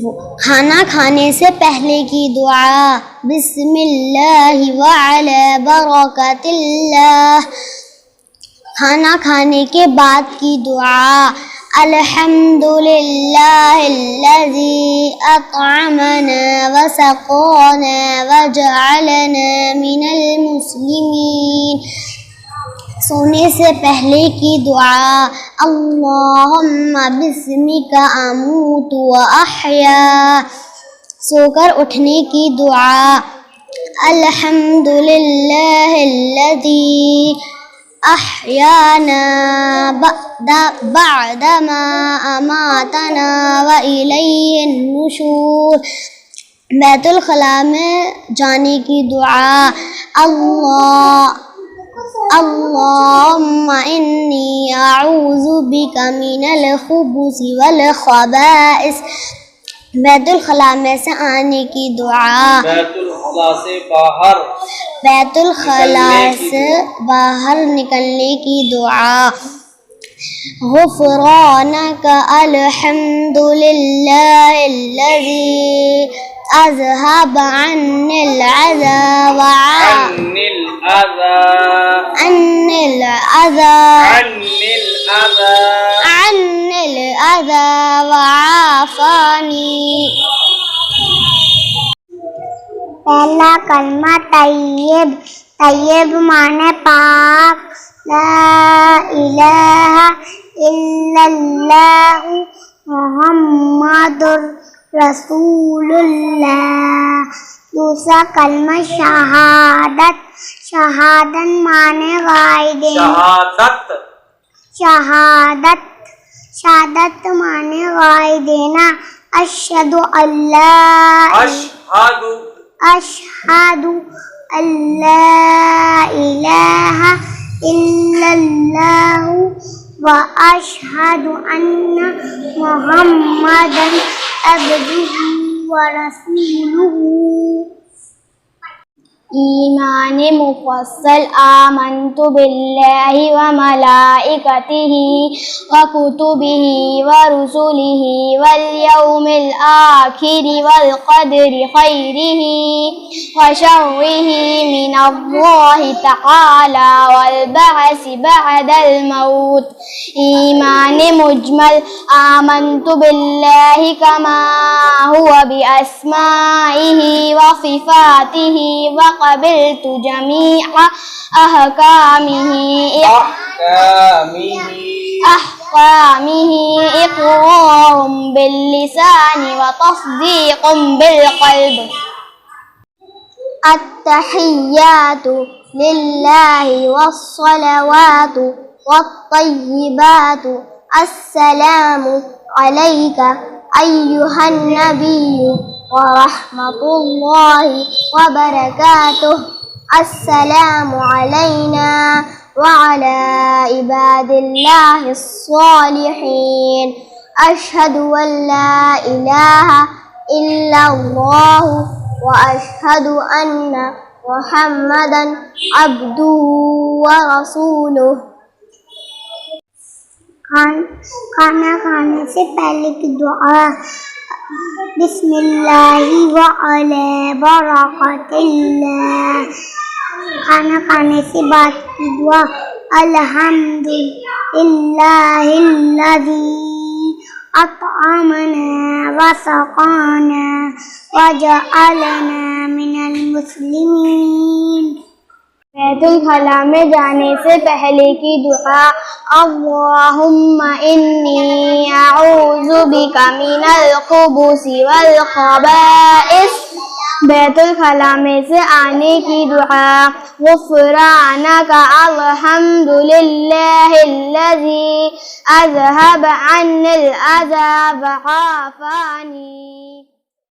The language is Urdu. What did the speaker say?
کھانا کھانے سے پہلے کی دعا بسم اللہ وعلی برکت اللہ. کھانا کھانے کے بعد کی دعا الحمد للہ الذی اطعمنا وسقانا وجعلنا من المسلمین. سونے سے پہلے کی دعا اللہم بسمک اموت واحیا. سو کر اٹھنے کی دعا الحمد للہ الذی احیانا بعد ما اماتنا والیہ النشور. بیت الخلاء میں جانے کی دعا اللہم انی اعوذ بک من الخبث والخبائث. بیت الخلاء میں سے آنے کی دعا بیت الخلاء سے باہر نکلنے کی دعا غفرانک الحمد للہ الذی اذهب عني العذاب وعافانی. پہلا کلمہ طیب. طیب معنی پاک. لا الہ الا اللہ محمد رسول اللہ. دوسرا کلمہ شہادت. شہادت معنی گواہی دینا. شہادت معنی گواہی دینا. اشہد اللہ الہ الا اللہ واشہد ان محمدا عبدہ ورسولہ. ایمان مفصل آمنت باللہ وملائکتہ وکتبہ ورسلہ والیوم الآخر والقدر خیرہ وشرہ من اللہ تعالی والبعث بعد الموت. ایمان مجمل آمنت باللہ کما هو باسمائہ وصفاتہ وقبلت جميع أحكامه إقرار باللسان وتصديق بالقلب. التحيات لله والصلوات والطيبات. السلام عليك أيها النبي ورحمة الله وبركاته. السلام علينا وعلى عباد الله الصالحين. أشهد أن لا إله إلا الله وأشهد أن محمدا عبده ورسوله. کھانا کھانے سے پہلے کی دعا بسم اللہ وعلی برکت اللہ. کھانا کھانے سے بعد کی دعا الحمد للہ الذی اطعمنا وسقانا وجعلنا من المسلمین. بیت الخلاء میں جانے سے پہلے کی دعا اللہم انی اعوذ بک من الخبث والخبائث. بیت الخلاء میں سے آنے کی دعا غفرانک الحمد للہ الذی اذهب عنی العذاب وعافانی.